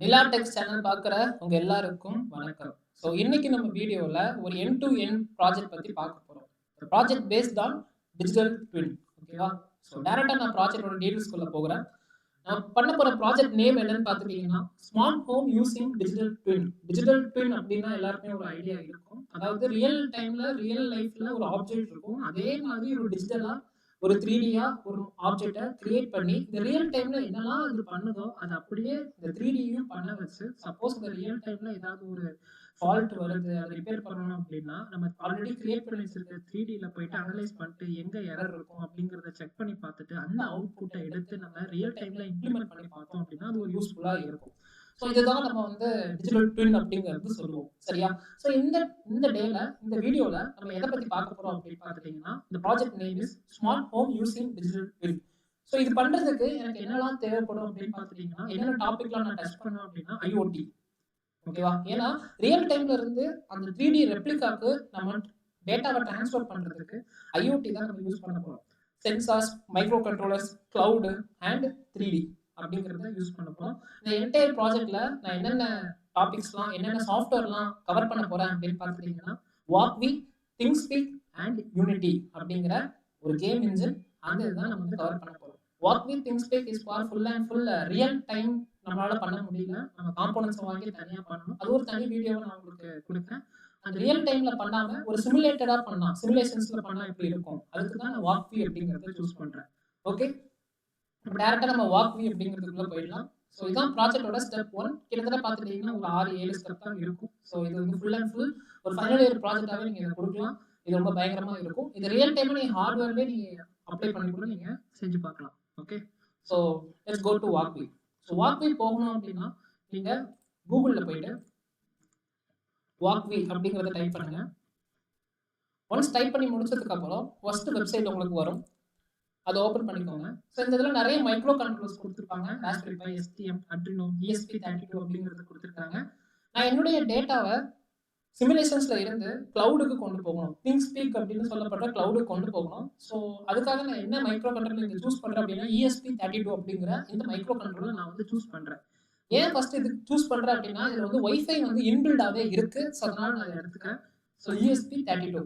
நிலா டெக்ஸ் channel பார்க்குற உங்க எல்லாருக்கும் வணக்கம். ஸோ இன்னைக்கு நம்ம வீடியோல ஒரு எண்ட் டு எண்ட் ப்ராஜெக்ட் பத்தி பார்க்க போறோம். Project based on digital twin. ஓகேவா? ஸோ டைரக்ட்டா நான் ப்ராஜெக்ட்டோட டீடைல்ஸ்குள்ள போகுறேன். நான் பண்ண போற ப்ராஜெக்ட் நேம் என்னன்னு பார்த்துட்டீங்கன்னா, smart home using digital twin. Digital twin அப்டின்னா எல்லாருக்குமே ஒரு ஐடியா இருக்கும். அதாவது ரியல் டைம்ல, ரியல் லைஃப்ல ஒரு ஆப்ஜெக்ட் இருக்கும். அதே மாதிரி ஒரு டிஜிட்டலா ஒரு 3Dயா ஒரு ஆப்ஜெக்ட்ட கிரியேட் பண்ணி, இந்த ரியல் டைம்ல என்னலாம் அது பண்ணுதோ, அத அப்படியே இந்த 3Dயும் பண்ண வச்சு, சப்போஸ் இந்த ரியல் டைம்ல ஏதாவது ஒரு ஃபால்ட் வருது, அத ரிப்பேர் பண்ணணும் அப்படின்னா, நம்ம ஆல்ரெடி கிரியேட் பண்ணி வச்சிருக்க 3Dல போயிட்டு அனலைஸ் பண்ணிட்டு எங்க எரர் இருக்கும் அப்படிங்கிறத செக் பண்ணி பார்த்துட்டு, அந்த அவுட்புட்ட எடுத்து நம்ம ரியல் டைம்ல இம்ப்ளிமெண்ட் பண்ணி பார்த்தோம் அப்படின்னா, அது ஒரு யூஸ்ஃபுல்லா இருக்கும். ஸோ இதுதான் நம்ம வந்து டிஜிட்டல் ட்வின் அப்படிங்கிறது சொல்லுவோம். சரியா? ஸோ இந்த இந்த டேல இந்த வீடியோல நம்ம எத பத்தி பார்க்க போறோம் அப்படின்னு பார்த்துட்டீங்கன்னா, இந்த project name is smart home using digital twin. So இது பண்றதுக்கு எனக்கு என்னலாம் தேவைப்படும் அப்படின்னு பார்த்துட்டீங்கன்னா, என்னென்ன டாபிக்லாம் நான் டச் பண்ணுவேன் அப்படின்னா, ஐஓடி. ஓகேவா? ஏன்னா ரியல் டைம்ல இருந்து அந்த 3D ரெப்ளிகாக்கு நம்ம டேட்டாவ டிரான்ஸ்ஃபர் பண்றதுக்கு ஐஓடி தான் நம்ம யூஸ் பண்ண போறோம். Sensors, micro controllers, cloud and 3D அப்படிங்கிறத யூஸ் பண்ண போறோம். இந்த என்டையர் ப்ராஜெக்ட்ல நான் என்னென்ன டாபிக்ஸ்லாம், என்னென்ன சாஃப்ட்வேர்லாம் கவர் பண்ண போறேன் அப்படின்னு பார்த்துட்டீங்கன்னா, வாக்வி, திங்ஸ்பீக் அண்ட் யூனிட்டி அப்படிங்கிற ஒரு கேம் இன்ஜின் அந்த இதுதான் நம்ம வந்து கவர் பண்ண போறோம். Wokwi, ThingSpeak is for full and full real time நம்மளால பண்ண முடியல. நம்ம காம்போனன்ட்ஸ் வாங்கி தனியா பண்ணணும். அது ஒரு தனி வீடியோவ நான் உங்களுக்கு குடுக்குறேன். அந்த ரியல் டைம்ல பண்ணாம ஒரு சிமுலேட்டடா பண்ணலாம். சிமுலேஷன்ஸ்ல பண்ணா எப்படி இருக்கும்? அதுக்கு தான் நான் வாக்வி அப்படிங்கிறத சூஸ் பண்றேன். ஓகே. இப்ப டைரக்ட்டா நம்ம வாக்வி அப்படிங்கிறதுக்குள்ள போயிடலாம். ஸோ இதான் ப்ராஜெக்ட்டோட ஸ்டெப் 1. கிட்டத்தட்ட பார்த்துட்டீங்கன்னா ஒரு 6, 7 ஸ்டெப் தான் இருக்கும். ஸோ இது வந்து ஃபுல் அண்ட் ஃபுல் ஒரு ஃபைனல் இயர் ப்ராஜெக்ட்டாவே நீங்க இத குடுக்கலாம். இது ரொம்ப பயங்கரமா இருக்கும். இது ரியல் டைம்ல நீங்க ஹார்ட்வேர்லயே நீங்க அப்ளை பண்ணி கூட நீங்க செஞ்சு பார்க்கலாம். Okay. So let's go to Wokwi. So Wokwi போகணும் அப்படின்னா, நீங்க கூகுள்ல போயிட்டு வாக்வி அப்படிங்கிறத டைப் பண்ணுங்க. ஒன்ஸ் டைப் பண்ணி முடிச்சதுக்கு அப்புறம் ஃபர்ஸ்ட் வெப்சைட் உங்களுக்கு வரும். அத ஓப்பன் பண்ணிக்கோங்க. ஸோ இந்த இதுல நெறைய மைக்ரோ கண்ட்ரோலர்ஸ் குடுத்திருப்பாங்க. Raspberry Pi, STM, Arduino, ESP32 அப்படிங்கிறது குடுத்திருக்காங்க. நான் என்னுடைய டேட்டாவ சிமுலேஷன்ஸ்ல இருந்து கிளவுடுக்கு கொண்டு போகணும். திங்ஸ்பீக் அப்படின்னு சொல்லப்படுற கிளவுடுக்கு கொண்டு போகணும். ஸோ அதுக்காக நான் என்ன மைக்ரோ கண்ட்ரோலர் இங்க சூஸ் பண்றேன் அப்படின்னா, ESP32 அப்படிங்கிற இந்த மைக்ரோ கண்ட்ரோலர் நான் வந்து சூஸ் பண்றேன். ஏன் ஃபர்ஸ்ட் இது சூஸ் பண்றேன் அப்படின்னா, இதுல வந்து வைஃபை வந்து இன்பில்டாவே இருக்கு. ஸோ அதனால நான் இத எடுத்துக்கிறேன். So ESP32.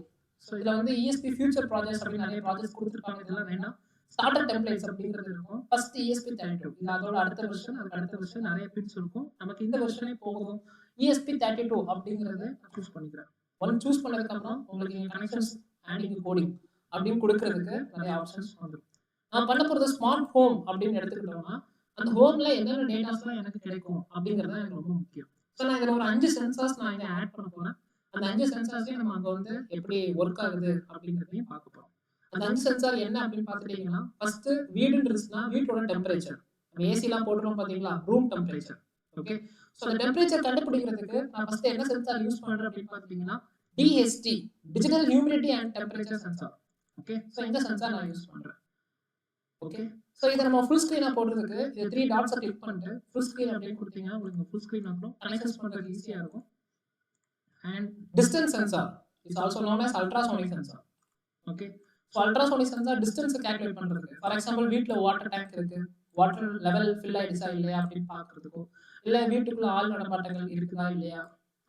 ஸோ இதுல வந்து ESP ஃபியூச்சர் ப்ராஜெக்ட்ஸ் அப்படின்னு நெறைய ப்ராஜெக்ட்ஸ் குடுத்திருப்பாங்க. இதெல்லாம் வேண்டாம். ஸ்டார்டர் டெம்ப்ளேட்ஸ் அப்படிங்கிறது இருக்கும். First ESP32. இது அதோட அடுத்த வெர்ஷன், அதுக்கு அடுத்த வெர்ஷன் நெறைய பின்ஸ் இருக்கும். நமக்கு இந்த வெர்ஷனே போதும். ESP32 அப்படிங்கிறத நான் சூஸ் பண்ணிக்கிறேன். ஒன்ஸ் சூஸ் பண்ணதுக்கு அப்புறம் உங்களுக்கு இங்க கனெக்ஷன்ஸ் அண்ட் இங்க கோடிங் அப்படின்னு குடுக்குறதுக்கு நெறைய ஆப்ஷன்ஸ் வந்துரும். நான் பண்ண போறது ஸ்மார்ட் ஹோம் அப்படின்னு எடுத்துக்கிட்டோம்னா, அந்த ஹோம்ல என்னென்ன டேட்டாஸ்லாம் எனக்கு கிடைக்கும் அப்படிங்கிறது தான் எனக்கு ரொம்ப முக்கியம். ஸோ நான் இதுல ஒரு 5 சென்சார்ஸ் நான் இங்க ஆட் பண்ண போறேன். அந்த 5 சென்சார்ஸையும் நம்ம அங்க வந்து எப்படி ஒர்க் ஆகுது அப்படிங்கிறதையும் பார்க்க போறோம். அந்த 5 சென்சார் என்ன அப்படின்னு பார்த்துட்டீங்கன்னா, ஃபர்ஸ்ட் வீடுன்னு இருந்துச்சுன்னா வீட்டோட டெம்பரேச்சர். நம்ம ஏசிலாம் போடுறோம் பார்த்தீங்களா? Room temperature. ஓகே. ஸோ அந்த டெம்பரேச்சர் கண்டுபிடிக்கிறதுக்கு நான் ஃபர்ஸ்ட் என்ன சென்சார் யூஸ் பண்றேன் அப்படின்னு பார்த்துட்டீங்கன்னா, DHT digital humidity and temperature sensor. Okay. So இந்த சென்சார் நான் யூஸ் பண்றேன். ஓகே. ஸோ இத நம்ம ஃபுல் ஸ்க்ரீனா போடுறதுக்கு இந்த 3 டாட்ஸ கிளிக் பண்ணிட்டு ஃபுல் ஸ்க்ரீன் அப்படின்னு குடுத்தீங்கன்னா, உங்களுக்கு ஃபுல் ஸ்க்ரீன் வந்துரும். கனெக்ஷன்ஸ் பண்றதுக்கு ஈஸியா இருக்கும். And distance sensor is also known as ultrasonic sensor. Okay. So ultrasonic sensor டிஸ்டன்ஸ கால்குலேட் பண்றதுக்கு. ஃபார் எக்ஸாம்பிள் வீட்ல வாட்டர் டேங்க் இருக்கு. வாட்டர் லெவல் ஃபில் ஆயிடுச்சா இல்லையா அப்படின்னு பார்க்கறதுக்கோ, இல்ல வீட்டுக்குள்ள ஆள் நடமாட்டங்கள் இருக்குதா இல்லையா,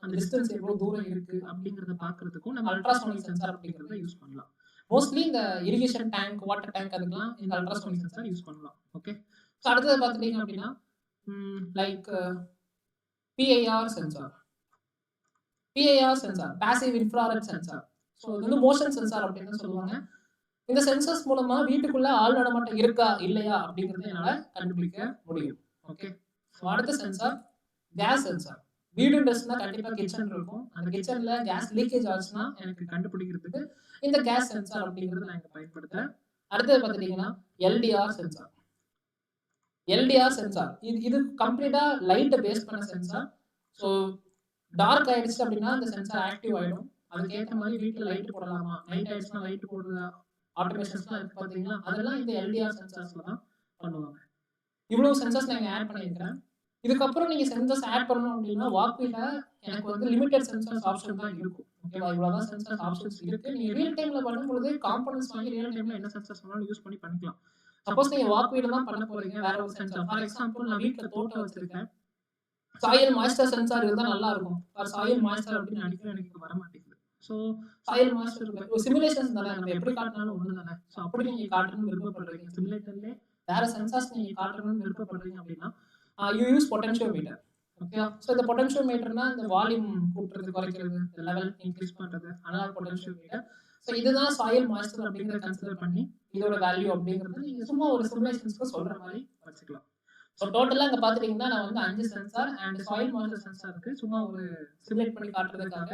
அந்த டிஸ்டன்ஸ் எவ்வளவு தூரம் இருக்கு அப்படிங்கிறத பார்க்கறதுக்கும் நம்ம அல்ட்ராசோனிக் சென்சார் அப்படிங்கிறத யூஸ் பண்ணலாம். மோஸ்ட்லி இந்த இரிகேஷன் டேங்க், வாட்டர் டேங்க் அதுக்கெல்லாம் இந்த அல்ட்ராசோனிக் சென்சார் யூஸ் பண்ணலாம். ஓகே. ஸோ அடுத்தது பார்த்துட்டீங்க அப்படின்னா, like PIR sensor. PIR sensor, passive infrared sensor. So இது வந்து மோஷன் சென்சார் அப்படின்னு சொல்லுவாங்க. இந்த சென்சர்ஸ் மூலமா வீட்டுக்குள்ள ஆள் நடமாட்டம் இருக்கா இல்லையா அப்படிங்கறத என்னால கண்டுபிடிக்க முடியும். ஓகே. ஸோ அடுத்த சென்சார் கேஸ் சென்சார். வீடுன்றதுனா கண்டிப்பா கிச்சன் இருக்கும். அந்த கிச்சன்ல கேஸ் லீக்கேஜ் ஆச்சுன்னா எனக்கு கண்டுபிடிக்கிறதுக்கு இந்த கேஸ் சென்சார் அப்படிங்கறத நான் இங்க பயன்படுத்துறேன். அடுத்தது பார்த்துட்டீங்கன்னா LDR சென்சார். LDR சென்சார் இது கம்ப்ளீட்டா லைட்ட பேஸ் பண்ண சென்சார். ஸோ டார்க் ஆயிடுச்சு அப்படின்னா இந்த சென்சார் ஆக்டிவ் ஆயிடும். அதுக்கேற்ற மாதிரி வீட்டுல லைட் போடலாமா, நைட் ஆயிடுச்சுன்னா லைட் போடுறதா ஆட்டோமேஷன்ஸ்லாம் இருக்கு பார்த்தீங்களா, அதெல்லாம் இந்த LDR சென்சார்ஸ்ல தான் பண்ணுவாங்க. இவ்வளவு சென்சார்ஸ் நான் இங்க ஆட் பண்ணியிருக்கிறேன். இதுக்கப்புறம் நீங்க சென்சார்ஸ் ஆட் பண்ணணும் அப்படின்னா, வாக்வில எனக்கு வந்து லிமிட்டட் சென்சார்ஸ் ஆப்ஷன் தான் இருக்கும். ஓகேவா? இவ்வளவுதான் சென்சார்ஸ் ஆப்ஷன்ஸ் இருக்கு. நீங்க ரியல் டைம்ல பண்ணும்பொழுது காம்போனன்ட்ஸ் வாங்கி ரியல் டைம்ல என்ன சென்சார்ஸ் வேணாலும் யூஸ் பண்ணி பண்ணிக்கலாம். சப்போஸ் நீங்க வாக்வில தான் பண்ண போறீங்க, வேற ஒரு சென்சார். ஃபார் எக்ஸாம்பிள் நான் வீட்ல தோட்டம் வச்சிருக்கேன். சாயில் மாய்ஸ்டர் சென்சார் இருந்தா நல்லா இருக்கும். சாயில் மாய்ஸ்டர் அப்படின்னு அடிக்கடி எனக்கு வர மாட்டேங்குது. ஸோ சாயில் மாய்ஸ்டர் ஒரு சிமுலேஷன்ஸ் தானே, நம்ம எப்படி காட்டினாலும் ஒண்ணு தானே. ஸோ அப்படி நீங்க காட்டணும்னு விருப்பப்படுறீங்க, சிமுலேட்டர்லேயே வேற சென்சார்ஸ் நீங்க காட்டணும்னு விருப்பப்படுறீங்க அப்படின்னா யூ யூஸ் பொட்டென்ஷியோமீட்டர். ஓகேவா? ஸோ இந்த பொட்டென்ஷியோமீட்டர்னா இந்த வால்யூம் கூட்டுறது, குறைக்கிறது, லெவல் இன்க்ரீஸ் பண்றது, அனலாக் பொட்டென்ஷியோமீட்டர். ஸோ இதுதான் சாயில் மாய்ஸ்டர் அப்படிங்கிறத கன்சிடர் பண்ணி இதோட வேல்யூ அப்படிங்கிறது நீங்க சும்மா ஒரு சிமுலேஷன்ஸ்க்கு சொல்ற மாதிரி வச்சுக்கலாம். ஸோ டோட்டலா இங்க பாத்துட்டீங்கன்னா நான் வந்து 5 சென்சார் அண்ட் சாயில் மாய்ஸ்டர் சென்சாருக்கு சும்மா ஒரு சிமுலேட் பண்ணி காட்டுறதுக்காக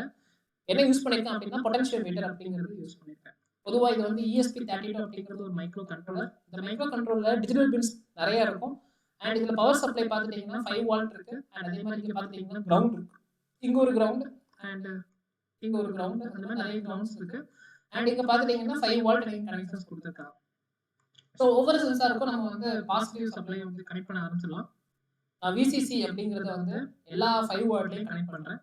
என்ன யூஸ் பண்ணிருக்கேன் அப்படின்னா பொட்டென்ஷியோமீட்டர் அப்படிங்கிறது யூஸ் பண்ணிருக்கேன். பொதுவா இது வந்து ESP32 அப்படிங்கிறது ஒரு மைக்ரோ கண்ட்ரோலர். இந்த மைக்ரோ கண்ட்ரோலர்ல டிஜிட்டல் பின்ஸ் நிறைய இருக்கும். அண்ட் இதுல பவர் சப்ளை பாத்துட்டீங்கன்னா 5 வோல்ட் இருக்கு. அண்ட் அதே மாதிரி இங்க பாத்துட்டீங்கன்னா கிரவுண்ட் இருக்கு. இங்க ஒரு கிரவுண்ட் அண்ட் இங்க ஒரு கிரவுண்ட், அந்த மாதிரி நிறைய கிரவுண்ட்ஸ் இருக்கு. அண்ட் இங்க பாத்துட்டீங்கன்னா 5 வோல்ட் கனெக்ஷன்ஸ் கொடுத்துருக்காங்க. ஸோ ஒவ்வொரு சென்சாருக்கும் நம்ம வந்து பாசிட்டிவ் சப்ளை வந்து கனெக்ட் பண்ண ஆரம்பிச்சிடலாம். நான் VCC அப்படிங்கறத வந்து எல்லா 5 வோல்ட்லயும் கனெக்ட் பண்றேன்.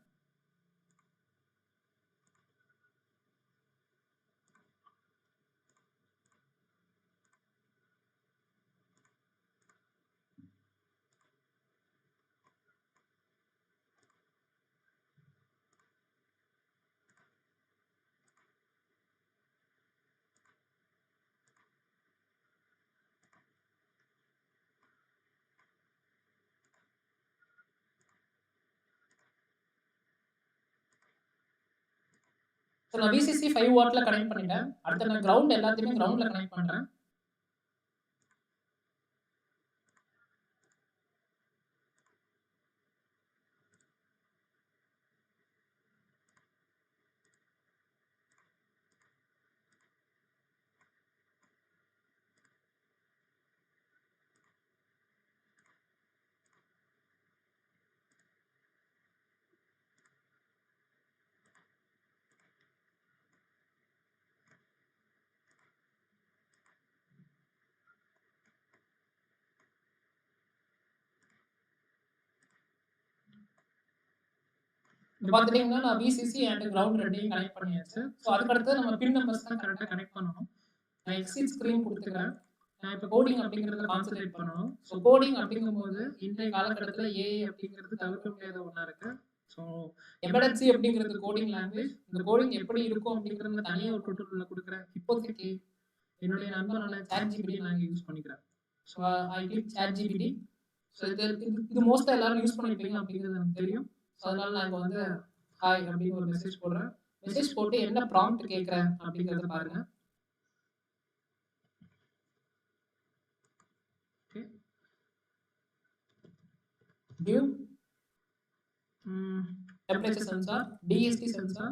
ஸோ நான் VCC 5 வாட்ல கனெக்ட் பண்ணிட்டேன். அடுத்து நான் கிரவுண்ட் எல்லாத்தையுமே கிரவுண்ட்ல கனெக்ட் பண்றேன். பாத்துட்டீங்கன்னா நான் VCC அண்ட் கிரவுண்ட் ரெண்டையும் கனெக்ட் பண்ணியாச்சு. ஸோ அதுக்கடுத்து நம்ம பின் நம்பர்ஸ் தான் கரெக்டாக கனெக்ட் பண்ணணும். நான் எக்ஸிட் ஸ்க்ரீன் கொடுத்துக்கிறேன். நான் இப்போ கோடிங் அப்படிங்கிறத கான்சென்ட்ரேட் பண்ணணும். ஸோ கோடிங் அப்படிங்கும்போது இன்றைய காலகட்டத்தில் AI அப்படிங்கிறது தவிர்க்க முடியாத ஒன்றா இருக்கு. ஸோ எம்பெடட் C அப்படிங்கிறது கோடிங் லாங்குவேஜ். இந்த கோடிங் எப்படி இருக்கும் அப்படிங்கிறது தனியாக ஒரு டுட்டோரியல் கொடுக்குறேன். இப்போதைக்கு என்னுடைய நண்பனான ChatGPT நான் யூஸ் பண்ணிக்கிறேன். So I click ChatGPT. So இது மோஸ்ட்டாக எல்லாரும் யூஸ் பண்ணிருப்பீங்க அப்படிங்கிறது எனக்கு தெரியும். ஸோ அதனால நான் இப்போ வந்து ஹாய் அப்படின்னு ஒரு மெசேஜ் போடுறேன். மெசேஜ் போட்டு என்ன ப்ராம்ப்ட் கேட்குறேன் அப்படிங்கிறத பாருங்க. Give temperature sensor, DST sensor,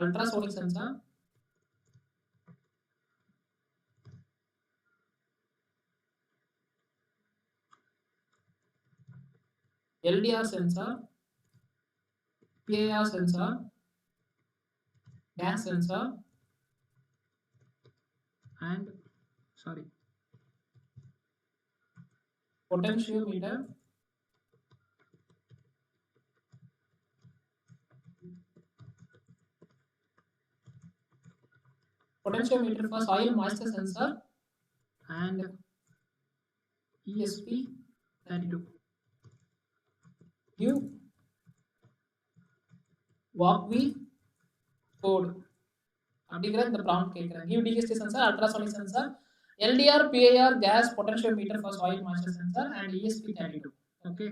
ultrasonic sensor, LDR sensor, PIR sensor, gas sensor, and potentiometer, potentiometer for soil moisture sensor, and ESP32. Give walkway code அப்படிங்கிற இந்த ப்ராம்ப்ட் கேட்குறேன். Give DST sensor, ultrasonic sensor, LDR, PIR, gas, potentiometer for soil moisture sensor, and ESP32. Okay.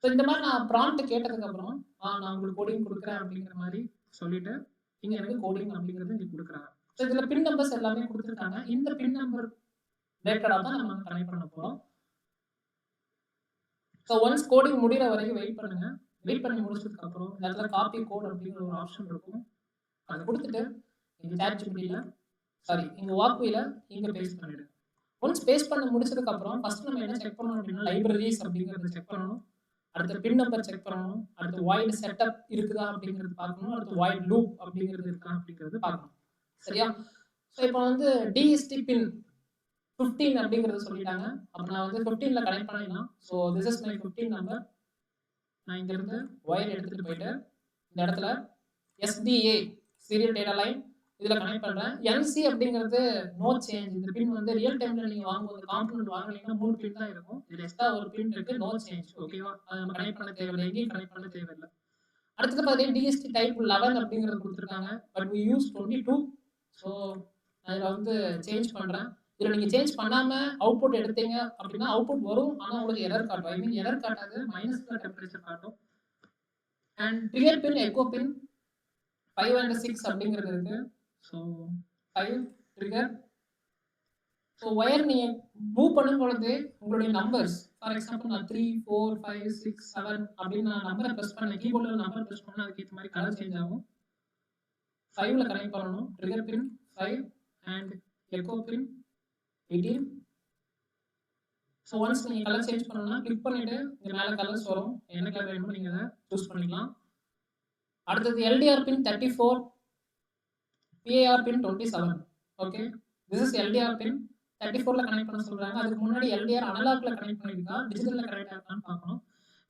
So இந்த மாதிரி நான் prompt கேட்டதுக்கு அப்புறம் நான் உங்களுக்கு கோடிங் கொடுக்குறேன் அப்படிங்கிற மாதிரி சொல்லிட்டு இங்க எனக்கு கோடிங் அப்படிங்கிறது இங்க கொடுக்குறாங்க. ஸோ இதுல பின் நம்பர்ஸ் எல்லாமே கொடுத்துருக்காங்க. இந்த பின் நம்பர் ரிலேட்டடாக தான் நம்ம கனெக்ட் பண்ண போறோம். ஸோ ஒன்ஸ் கோடிங் முடிகிற வரைக்கும் வெயிட் பண்ணுங்க. வெயிட் பண்ணி முடிச்சதுக்கு அப்புறம் இந்த இடத்துல காப்பி கோட் அப்படிங்கிற ஒரு ஆப்ஷன் இருக்கும். அதை கொடுத்துட்டு இங்க ChatGPTல இங்க வாக்வேல இங்க பேஸ்ட் பண்ணிடுங்க. ஒன்ஸ் பேஸ்ட் பண்ண முடிச்சதுக்கு அப்புறம் ஃபர்ஸ்ட் நம்ம என்ன செக் பண்ணணும் அப்படின்னா லைப்ரரிஸ் அப்படிங்கறத செக் பண்ணணும். அடுத்து பின் நம்பர் செக் பண்ணணும். அடுத்து வாய்ட் செட்டப் இருக்குதா அப்படிங்கிறது பார்க்கணும். அடுத்து வாய்ட் லூப் அப்படிங்கிறது இருக்கா அப்படிங்கிறது பார்க்கணும். சரியா? ஸோ இப்போ வந்து DST பின் 15 அப்படிங்கிறது சொல்லிட்டாங்க. அப்போ நான் வந்து 15ல கனெக்ட் பண்ணிடலாம். So this is my 15 number. நான் இங்க இருந்து ஒயர் எடுத்துட்டு போயிட்டு இந்த இடத்துல SDA சீரியல் டேட்டா லைன் இதில் கனெக்ட் பண்ணுறேன். என்சி அப்படிங்கிறது நோ சேஞ்ச். இந்த பின் வந்து ரியல் டைமில் நீங்கள் வாங்கும்போது காம்பனண்ட் வாங்கினீங்கன்னா 3 பின் தான் இருக்கும். இதில் எக்ஸ்ட்ரா ஒரு பின் இருக்குது, நோ சேஞ்ச். ஓகேவா? அதை நம்ம கனெக்ட் பண்ண தேவையில்லை, எங்கேயும் கனெக்ட் பண்ண தேவையில்லை. அடுத்தது பார்த்தீங்கன்னா டிஎஸ்டி டைப் 11 அப்படிங்கிறது கொடுத்துருக்காங்க. But we use 22. ஸோ அதில் வந்து சேஞ்ச் பண்ணுறேன். இதில் நீங்கள் சேஞ்ச் பண்ணாமல் அவுட்புட் எடுத்தீங்க அப்படின்னா அவுட்புட் வரும், ஆனால் உங்களுக்கு எரர் காட்டும். ஐ மீன் எரர் காட்டாது, மைனஸில் டெம்பரேச்சர் காட்டும். And trigger pin echo pin 5 and 6 அப்படிங்கிறது இருக்கு. So 5 trigger. ஸோ ஒயர் நீங்கள் மூவ் பண்ணும் பொழுது உங்களுடைய நம்பர்ஸ், ஃபார் எக்ஸாம்பிள் நான் 3 4 5 6 7 அப்படின்னு நான் நம்பரை ப்ரெஸ் பண்ணேன், கீபோர்டில் நம்பர் ப்ரெஸ் பண்ணால் அதுக்கேற்ற மாதிரி கலர் சேஞ்ச் ஆகும். 5ல் கனெக்ட் பண்ணணும். Trigger pin 5 and echo pin 18. So once நீங்கள் கலர் சேஞ்ச் பண்ணணும்னா கிளிக் பண்ணிவிட்டு இங்கே மேலே கலர்ஸ் வரும், என்ன கலர் வேணுமோ நீங்கள் அதை சூஸ் பண்ணிக்கலாம். அடுத்தது LDR pin 34, PAR pin 27. Okay, this is LDR pin 34ல கனெக்ட் பண்ண சொல்றாங்க. அதுக்கு முன்னாடி எல்டிஆர் அனலாக்ல கனெக்ட் பண்ணிருக்கா, டிஜிட்டல்ல கனெக்ட் ஆகான்னு பார்க்கணும்.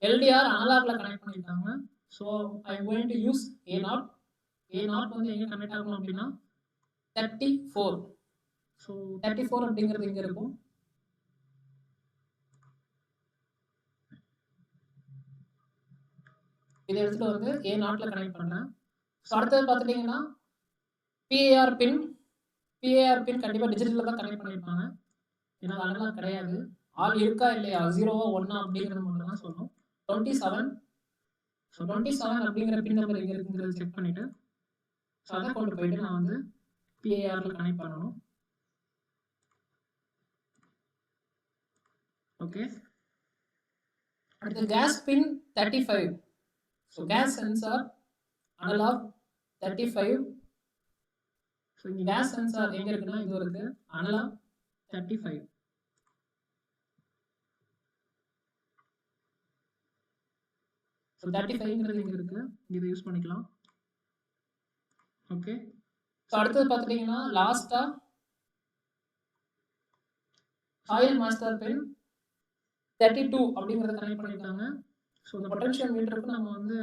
எல்டிஆர் அனலாக்ல கனெக்ட் பண்ணிருக்காங்க. So I am going to use A0. A0 வந்து எங்க கனெக்ட் ஆகணும் அப்படின்னா 34. ஸோ 34 அப்படிங்கிறது இங்க இருக்கும். இதை எடுத்துட்டு வந்து A0ல கனெக்ட் பண்றேன். ஸோ அடுத்தது பார்த்துட்டீங்கன்னா பிஏஆர் பின். பிஏஆர் பின் கண்டிப்பாக டிஜிட்டலில் தான் கனெக்ட் பண்ணியிருப்பாங்க, ஏன்னா அதெல்லாம் கிடையாது. ஆள் இருக்கா இல்லையா, 0வா 1ஆ அப்படிங்கிறது மட்டும் தான் சொல்லணும். 27. ஸோ 27 அப்படிங்கிற பின் நம்பர் எங்கே இருக்குங்கிறத செக் பண்ணிவிட்டு ஸோ அதை கொண்டு போயிட்டு நான் வந்து பிஏஆரில் கனெக்ட் பண்ணணும். ஓகே, அடுத்து gas pin 35. So gas sensor analogue 35. So இங்கே கேஸ் சென்சார் எங்கே இருக்குன்னா இது இருக்கு, அனலாக் 35. ஸோ 35ங்கிறது இங்கே இருக்கு, இதை யூஸ் பண்ணிக்கலாம். ஓகே, ஸோ அடுத்தது பார்த்துட்டிங்கன்னா லாஸ்ட்டாக சாயில் மாஸ்டர் பின் 32 அப்படிங்கிறத கனெக்ட் பண்ணியிருக்காங்க. ஸோ இந்த பொட்டன்ஷியல் மீட்டருக்கு நம்ம வந்து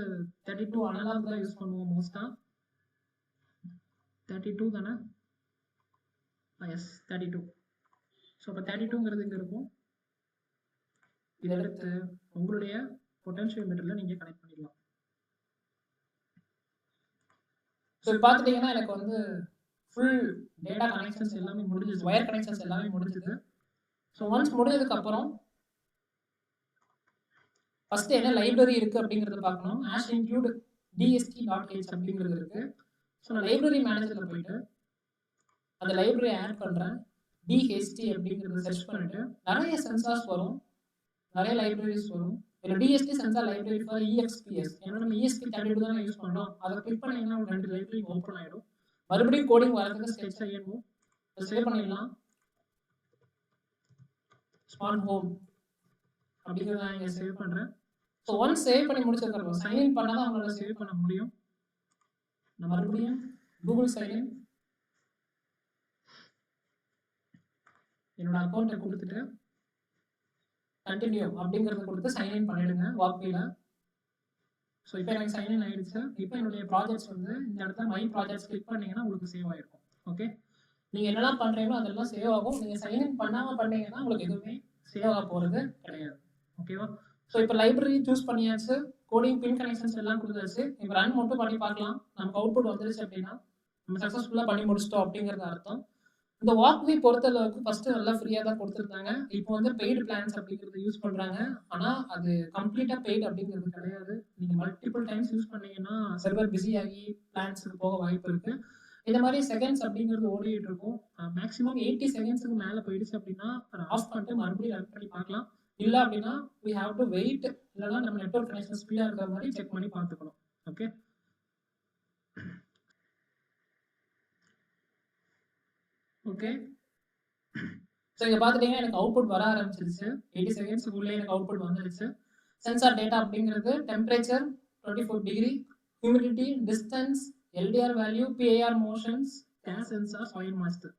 32 அனலாக் தான் யூஸ் பண்ணுவோம் மோஸ்ட்டாக. 32 தானே? எஸ் 32. ஸோ இப்போ 32ங்கிறது இங்கே இருக்கும். இதை எடுத்து உங்களுடைய பொட்டன்ஷியல் மீட்டரில் நீங்கள் கனெக்ட் பண்ணிடலாம். ஸோ இப்போ பார்த்துட்டிங்கன்னா எனக்கு வந்து ஃபுல் டேட்டா கனெக்ஷன்ஸ் எல்லாமே முடிஞ்சுது, ஒயர் கனெக்ஷன்ஸ் எல்லாமே முடிஞ்சுது. ஸோ ஒன்ஸ் முடிஞ்சதுக்கப்புறம் ஃபஸ்ட்டு என்ன லைப்ரரி இருக்குது அப்படிங்கிறத பார்க்கணும். ஆஸ் இன்க்ளூட் dst.h அப்படிங்கிறது இருக்குது. ஸோ நான் லைப்ரரி மேனேஜரில் போயிட்டு அந்த லைப்ரரி ஆட் பண்ணுறேன். DHT அப்படிங்கிறத சர்ச் பண்ணிவிட்டு நிறைய சென்சார்ஸ் வரும், நிறைய லைப்ரரிஸ் வரும். இதில் DST sensor library for EXPS, ஏன்னா நம்ம ESP32 தான் யூஸ் பண்ணுறோம். அதை கிளிக் பண்ணிங்கன்னா ஒரு 2 லைப்ரரி ஓப்பன் ஆகிடும். மறுபடியும் கோடிங் வரதுக்கு ஸ்டெப்ஸ் செய்யணும். அதை சேவ் பண்ணிடலாம். ஸ்மார்ட் ஹோம் அப்படிங்கிறத நான் இங்கே சேவ் பண்ணுறேன். ஸோ ஒன்ஸ் சேவ் பண்ணி முடிச்சதுக்கப்புறம் சைன்இன் பண்ணால் தான் அவங்களால சேவ் பண்ண முடியும். நான் மறுபடியும் கூகுள் சைன்இன் என்னோட அக்கௌண்ட்டை கொடுத்துட்டு கண்டினியூ அப்படிங்கிறத கொடுத்து சைன்இன் பண்ணிடுங்க வாக்வியில். ஸோ இப்போ எனக்கு சைன்இன் ஆகிடுச்சு. இப்போ என்னுடைய ப்ராஜெக்ட்ஸ் வந்து இந்த இடத்துல மை ப்ராஜெக்ட்ஸ் கிளிக் பண்ணிங்கன்னா உங்களுக்கு சேவ் ஆகிருக்கும். ஓகே, நீங்கள் என்னெல்லாம் பண்ணுறீங்களோ அதெல்லாம் சேவ் ஆகும். நீங்கள் சைன்இன் பண்ணாமல் பண்ணீங்கன்னா உங்களுக்கு எதுவுமே சேவ் ஆக போகிறது கிடையாது. ஓகேவா? ஸோ இப்போ லைப்ரரி சூஸ் பண்ணியாச்சு, கோடிங் பின் கனெக்ஷன்ஸ் எல்லாம் கொடுத்தாச்சு. இப்போ ரன் மட்டும் பண்ணி பார்க்கலாம். நமக்கு அவுட்புட் வந்துருச்சு அப்படின்னா நம்ம சக்ஸஸ்ஃபுல்லாக பண்ணி முடிச்சிட்டோம் அப்படிங்கிறது அர்த்தம். இந்த வாக்வி பொறுத்தளவுக்கு ஃபஸ்ட்டு நல்லா ஃப்ரீயாக தான் கொடுத்துருந்தாங்க. இப்போ வந்து பெய்டு பிளான்ஸ் அப்படிங்கிறது யூஸ் பண்ணுறாங்க. ஆனால் அது கம்ப்ளீட்டாக பெய்டு அப்படிங்கிறது கிடையாது. நீங்கள் மல்டிபிள் டைம்ஸ் யூஸ் பண்ணீங்கன்னா சர்வர் பிஸி ஆகி பிளான்ஸுக்கு போக வாய்ப்பு இருக்குது. இந்த மாதிரி செகண்ட்ஸ் அப்படிங்கிறது ஓடிட்டு இருக்கும். மேக்ஸிமம் 80 செகண்ட்ஸுக்கு மேலே போயிடுச்சு அப்படின்னா ஆஃப் பண்ணிட்டு மறுபடியும் ரன் பண்ணி பார்க்கலாம். இல்லை அப்படின்னா we have to wait, இல்லைன்னா நம்ம நெட்வொர்க் கனெக்ஷன் ஸ்பீடாக இருக்கிற மாதிரி செக் பண்ணி பார்த்துக்கணும். Okay, okay. ஸோ இங்கே பார்த்துட்டீங்கன்னா எனக்கு அவுட்புட் வர ஆரம்பிச்சிருச்சு. 80 செகண்ட்ஸுக்குள்ளே எனக்கு அவுட்புட் வந்துருச்சு. சென்சார் டேட்டா அப்படிங்கிறது temperature 24 degree, humidity, distance, LDR value, PAR motions, gas sensor, soil moisture,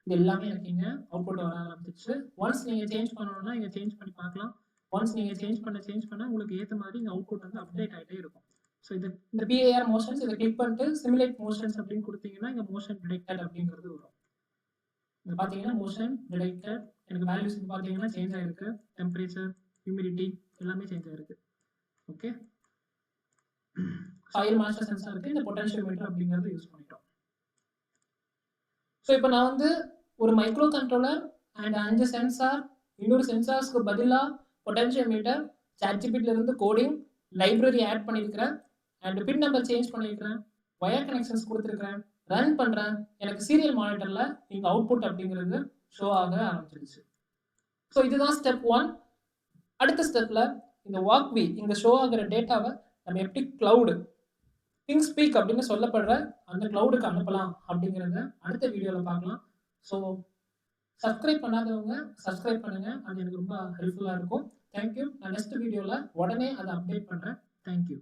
இது எல்லாமே எனக்கு இங்கே அவுட்புட் வர ஆரம்பிச்சிருச்சு. ஒன்ஸ் நீங்கள் சேஞ்ச் பண்ணணும்னா இங்கே சேஞ்ச் பண்ணி பார்க்கலாம். ஒன்ஸ் நீங்கள் சேஞ்ச் பண்ண உங்களுக்கு ஏற்ற மாதிரி இங்கே அவுட்புட் வந்து அப்டேட் ஆகிட்டே இருக்கும். ஸோ இந்த பிஏஆர் மோஷன்ஸ் இதை கிளிக் பண்ணிட்டு சிமுலேட் மோஷன்ஸ் அப்படின்னு கொடுத்தீங்கன்னா இங்கே மோஷன் டிடெக்டட் அப்படிங்கிறது வரும். இங்கே பார்த்தீங்கன்னா மோஷன் டிடெக்டட் எனக்கு வேல்யூஸ் பார்த்தீங்கன்னா சேஞ்ச் ஆகிருக்கு. டெம்பரேச்சர், ஹியூமிடிட்டி எல்லாமே சேஞ்ச் ஆகிருக்கு. ஓகே, ஆயில் மாஸ்டர் சென்சாருக்கு இந்த பொட்டன்ஷியோமீட்டர் அப்படிங்கிறது யூஸ் பண்ணிட்டோம். ஸோ இப்போ நான் வந்து ஒரு மைக்ரோ கண்ட்ரோலர் அண்ட் 5 சென்சார், இன்னொரு சென்சார்ஸ்க்கு பதிலாக பொட்டன்ஷியோமீட்டர், சாட்ஜிபிட்ல இருந்து கோடிங் லைப்ரரி ஆட் பண்ணியிருக்கிறேன் அண்ட் பின் நம்பர் சேஞ்ச் பண்ணியிருக்கிறேன், வயர் கனெக்ஷன்ஸ் கொடுத்துருக்கிறேன், ரன் பண்ணுறேன். எனக்கு சீரியல் மானிட்டரில் இங்கே அவுட்புட் அப்படிங்கிறது ஷோ ஆக ஆரம்பிச்சிருச்சு. ஸோ இதுதான் ஸ்டெப் 1. அடுத்த ஸ்டெப்பில் இந்த வாக்வி இங்கே ஷோ ஆகிற டேட்டாவை நம்ம எப்படி கிளவுடு திங்ஸ்பீக் அப்படின்னு சொல்லப்படுற அந்த கிளவுடுக்கு அனுப்பலாம் அப்படிங்கிறத அடுத்த வீடியோவில் பார்க்கலாம். ஸோ சப்ஸ்கிரைப் பண்ணாதவங்க சப்ஸ்கிரைப் பண்ணுங்கள், அது எனக்கு ரொம்ப ஹெல்ப்ஃபுல்லாக இருக்கும். தேங்க்யூ. நான் நெக்ஸ்ட் வீடியோவில் உடனே அதை அப்டேட் பண்ணுறேன். தேங்க்யூ.